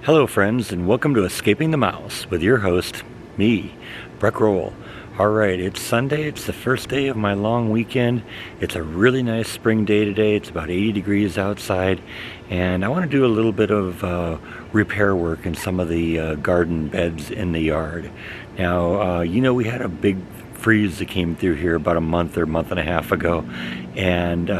Hello friends, and welcome to Escaping the Mouse with your host, me, Breck Roll. Alright, it's Sunday, it's the first day of my long weekend. It's a really nice spring day today. It's about 80 degrees outside, and I want to do a little bit of repair work in some of the garden beds in the yard. Now, we had a big freeze that came through here about a month or month and a half ago, and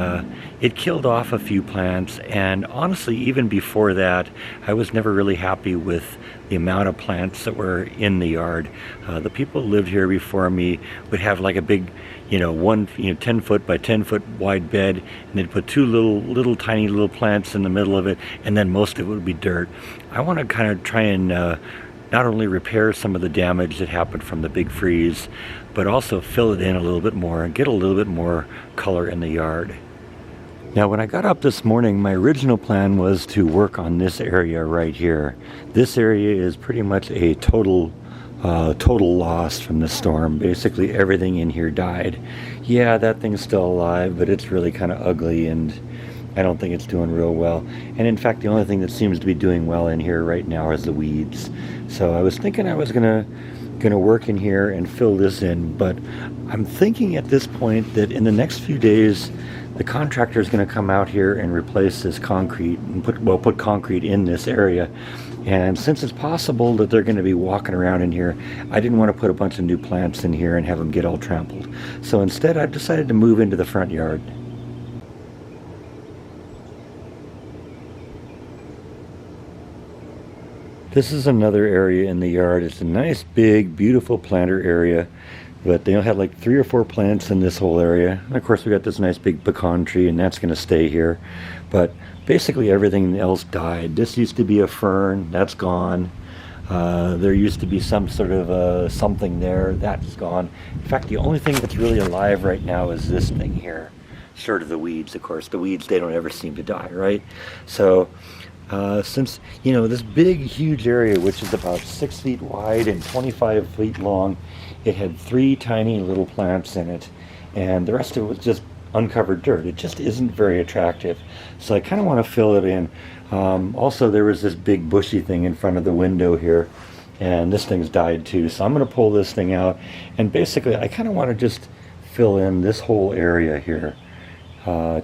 it killed off a few plants. And honestly, even before that, I was never really happy with the amount of plants that were in the yard. The people who lived here before me would have like a big 10 foot by 10 foot wide bed, and they'd put two little tiny little plants in the middle of it, and then most of it would be dirt. I want to kind of try and not only repair some of the damage that happened from the big freeze, but also fill it in a little bit more and get a little bit more color in the yard. Now, when I got up this morning, my original plan was to work on this area right here. This area is pretty much a total loss from the storm. Basically everything in here died. Yeah, that thing's still alive, but it's really kind of ugly, and I don't think it's doing real well. And in fact, the only thing that seems to be doing well in here right now is the weeds. So I was thinking I was gonna work in here and fill this in, but I'm thinking at this point that in the next few days the contractor is going to come out here and replace this concrete and put concrete in this area. And since it's possible that they're going to be walking around in here, I didn't want to put a bunch of new plants in here and have them get all trampled. So instead I've decided to move into the front yard. This is another area in the yard. It's a nice, big, beautiful planter area, but they have like 3 or 4 plants in this whole area. And of course, we got this nice big pecan tree, and that's going to stay here. But basically, everything else died. This used to be a fern. That's gone. There used to be some sort of something there. That's gone. In fact, the only thing that's really alive right now is this thing here. Short of the weeds, of course. The weeds, they don't ever seem to die, right? So since this big huge area, which is about 6 feet wide and 25 feet long, it had 3 tiny little plants in it, and the rest of it was just uncovered dirt. It just isn't very attractive, so I kind of want to fill it in. Also, there was this big bushy thing in front of the window here, and this thing's died too, so I'm going to pull this thing out, and basically I kind of want to just fill in this whole area here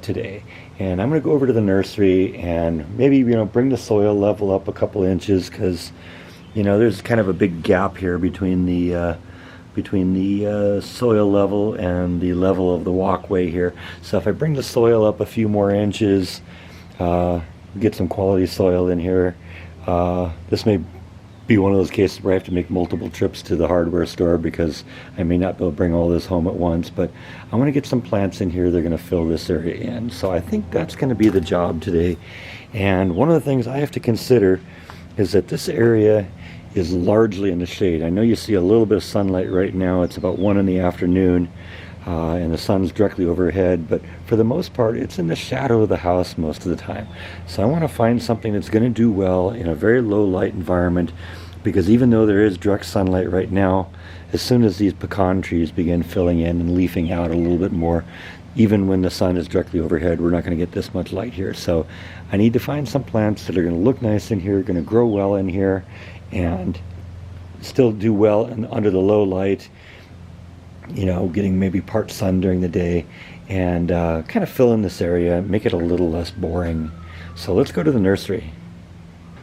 today. And I'm going to go over to the nursery and maybe bring the soil level up a couple inches, because there's kind of a big gap here between the soil level and the level of the walkway here. So if I bring the soil up a few more inches, get some quality soil in here, this may be one of those cases where I have to make multiple trips to the hardware store, because I may not be able to bring all this home at once. But I want to get some plants in here. They're going to fill this area in. So I think that's going to be the job today. And one of the things I have to consider is that this area is largely in the shade. I know you see a little bit of sunlight right now. It's about 1 in the afternoon, and the sun's directly overhead, but for the most part it's in the shadow of the house most of the time. So I want to find something that's going to do well in a very low light environment, because even though there is direct sunlight right now, as soon as these pecan trees begin filling in and leafing out a little bit more, even when the sun is directly overhead, we're not going to get this much light here. So I need to find some plants that are going to look nice in here, going to grow well in here, and still do well under the low light, getting maybe part sun during the day, and kind of fill in this area, make it a little less boring. So let's go to the nursery.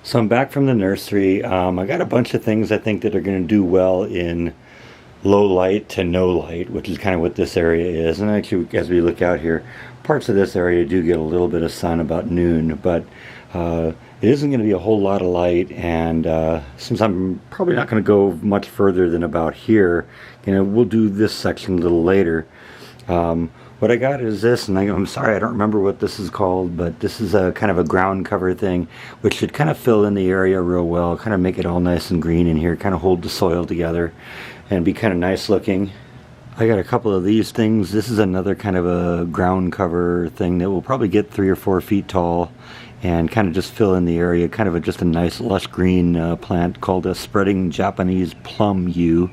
So I'm back from the nursery. I got a bunch of things I think that are going to do well in low light to no light, which is kind of what this area is. And actually, as we look out here, parts of this area do get a little bit of sun about noon, but it isn't going to be a whole lot of light. And since I'm probably not going to go much further than about here, we'll do this section a little later. What I got is this, and I'm sorry I don't remember what this is called, but this is a kind of a ground cover thing, which should kind of fill in the area real well, kind of make it all nice and green in here, kind of hold the soil together and be kind of nice looking. I got a couple of these things. This is another kind of a ground cover thing that will probably get 3 or 4 feet tall and kind of just fill in the area, kind of just a nice lush green plant called a spreading Japanese plum yew.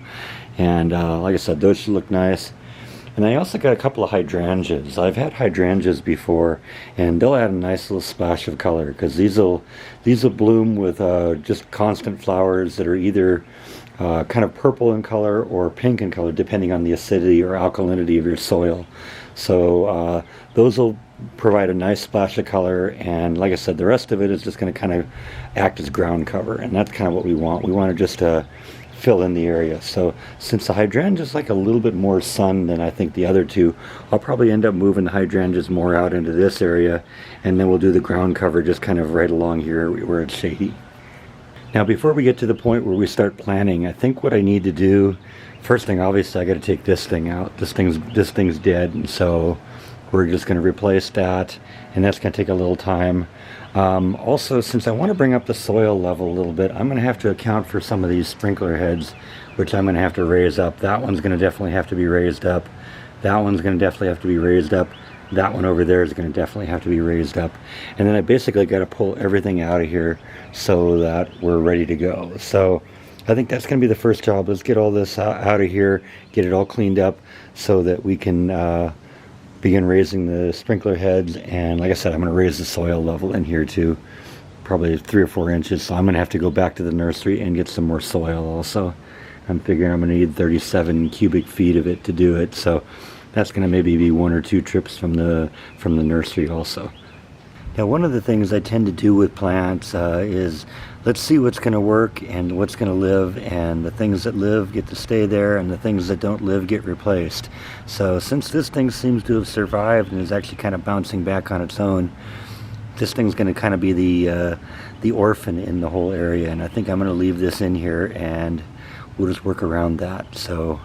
And like I said, those should look nice. And I also got a couple of hydrangeas. I've had hydrangeas before, and they'll add a nice little splash of color, because these will bloom with just constant flowers that are either kind of purple in color or pink in color, depending on the acidity or alkalinity of your soil. So those will provide a nice splash of color, and like I said, the rest of it is just going to kind of act as ground cover, and that's kind of what we want. We want to just fill in the area. So since the hydrangeas like a little bit more sun than I think the other two, I'll probably end up moving the hydrangeas more out into this area, and then we'll do the ground cover just kind of right along here where it's shady. Now before we get to the point where we start planting, I think what I need to do, first thing, obviously I got to take this thing out. This thing's dead, and so we're just going to replace that, and that's going to take a little time. Also, since I want to bring up the soil level a little bit, I'm going to have to account for some of these sprinkler heads, which I'm going to have to raise up. That one's going to definitely have to be raised up. That one's going to definitely have to be raised up. That one over there is going to definitely have to be raised up. And then I basically got to pull everything out of here so that we're ready to go. So I think that's going to be the first job. Let's get all this out of here, get it all cleaned up so that we can begin raising the sprinkler heads. And like I said, I'm going to raise the soil level in here too, probably 3 or 4 inches. So I'm going to have to go back to the nursery and get some more soil also. I'm figuring I'm going to need 37 cubic feet of it to do it. So that's going to maybe be 1 or 2 trips from the nursery also. Now, one of the things I tend to do with plants is let's see what's going to work and what's going to live, and the things that live get to stay there, and the things that don't live get replaced. So since this thing seems to have survived and is actually kind of bouncing back on its own, this thing's going to kind of be the orphan in the whole area, and I think I'm going to leave this in here and we'll just work around that. So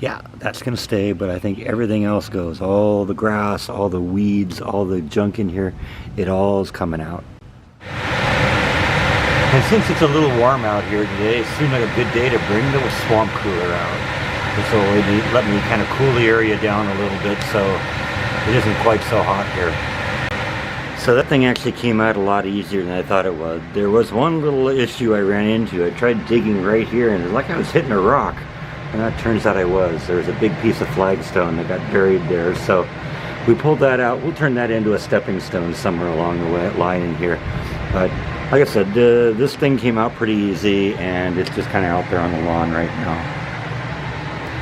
yeah, that's going to stay, but I think everything else goes. All the grass, all the weeds, all the junk in here, it all is coming out. And since it's a little warm out here today, it seemed like a good day to bring the swamp cooler out. This will let me kind of cool the area down a little bit so it isn't quite so hot here. So that thing actually came out a lot easier than I thought it would. There was one little issue I ran into. I tried digging right here, and it's like I was hitting a rock. And that turns out I was. There was a big piece of flagstone that got buried there. So we pulled that out. We'll turn that into a stepping stone somewhere along the line in here. But like I said, this thing came out pretty easy, and it's just kind of out there on the lawn right now.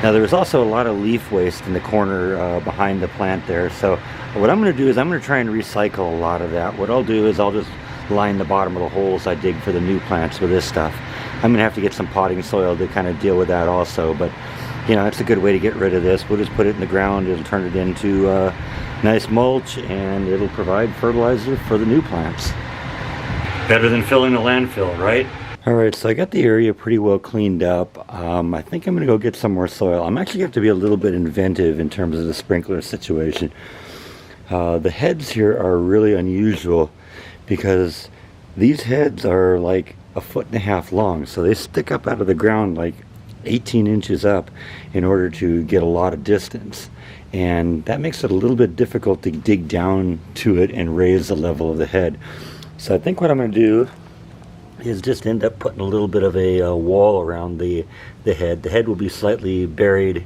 Now there was also a lot of leaf waste in the corner behind the plant there. So what I'm going to do is I'm going to try and recycle a lot of that. What I'll do is I'll just line the bottom of the holes I dig for the new plants with this stuff. I'm going to have to get some potting soil to kind of deal with that also, but you know, it's a good way to get rid of this. We'll just put it in the ground, it'll turn it into nice mulch, and it'll provide fertilizer for the new plants. Better than filling the landfill, right? Alright, so I got the area pretty well cleaned up. I think I'm going to go get some more soil. I'm actually going to have to be a little bit inventive in terms of the sprinkler situation. The heads here are really unusual because these heads are like 1.5 feet long, so they stick up out of the ground like 18 inches up in order to get a lot of distance, and that makes it a little bit difficult to dig down to it and raise the level of the head. So I think what I'm going to do is just end up putting a little bit of a wall around the head. The head will be slightly buried,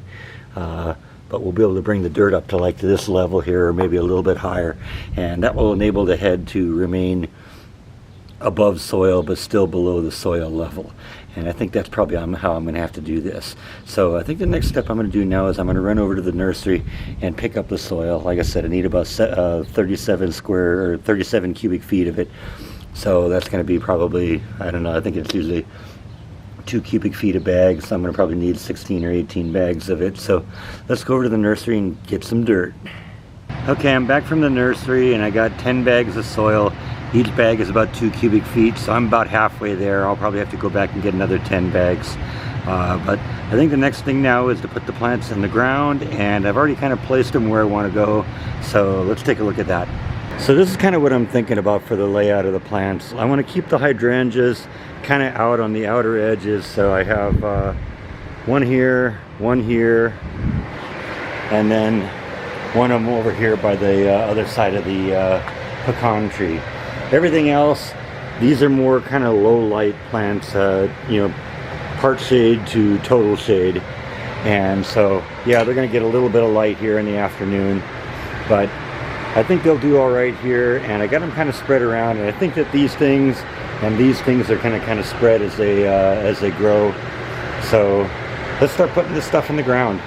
but we'll be able to bring the dirt up to like this level here, or maybe a little bit higher, and that will enable the head to remain above soil but still below the soil level. And I think that's probably how I'm going to have to do this. So I think the next step I'm going to do now is I'm going to run over to the nursery and pick up the soil. Like I said, I need about 37 cubic feet of it. So that's going to be probably, I don't know, I think it's usually 2 cubic feet a bag, so I'm going to probably need 16 or 18 bags of it. So let's go over to the nursery and get some dirt. Okay, I'm back from the nursery and I got 10 bags of soil. Each bag is about 2 cubic feet, so I'm about halfway there. I'll probably have to go back and get another 10 bags. But I think the next thing now is to put the plants in the ground, and I've already kind of placed them where I want to go. So let's take a look at that. So this is kind of what I'm thinking about for the layout of the plants. I want to keep the hydrangeas kind of out on the outer edges. So I have one here, and then one of them over here by the other side of the pecan tree. Everything else, these are more kind of low light plants, you know, part shade to total shade. And so, yeah, they're going to get a little bit of light here in the afternoon, but I think they'll do all right here. And I got them kind of spread around, and I think that these things and these things are kind of spread as they grow. So let's start putting this stuff in the ground.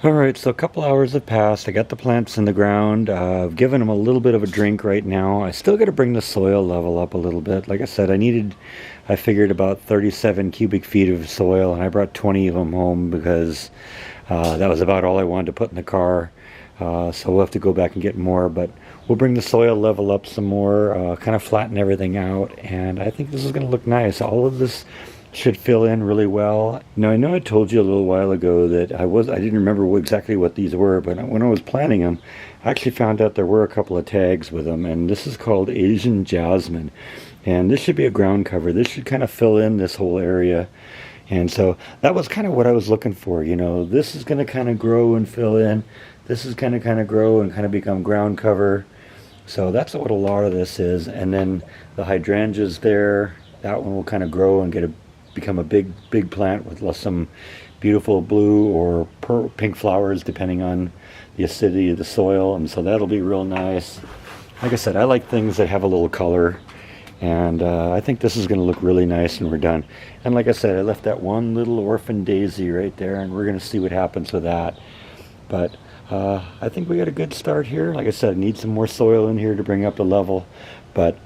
All right, so a couple hours have passed. I got the plants in the ground. I've given them a little bit of a drink right now. I still got to bring the soil level up a little bit. Like I said, I figured about 37 cubic feet of soil, and I brought 20 of them home because that was about all I wanted to put in the car. So we'll have to go back and get more, but we'll bring the soil level up some more, kind of flatten everything out, and I think this is going to look nice. All of this should fill in really well. Now, I know I told you a little while ago that I didn't remember exactly what these were, but when I was planning them, I actually found out there were a couple of tags with them, and this is called Asian Jasmine, and this should be a ground cover. This should kind of fill in this whole area, and so that was kind of what I was looking for. You know, this is going to kind of grow and fill in. This is kind of grow and kind of become ground cover. So that's what a lot of this is. And then the hydrangeas there, that one will kind of grow and become a big plant with some beautiful blue or pink flowers depending on the acidity of the soil, and so that'll be real nice. Like I said, I like things that have a little color, and I think this is going to look really nice when we're done. And like I said, I left that one little orphan daisy right there, and we're going to see what happens with that. But I think we got a good start here. Like I said, I need some more soil in here to bring up the level, but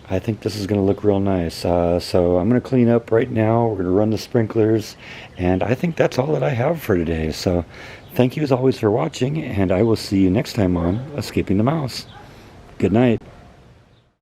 I think this is going to look real nice. So I'm going to clean up right now. We're going to run the sprinklers, and I think that's all that I have for today. So thank you as always for watching, and I will see you next time on Escaping the Mouse. Good night.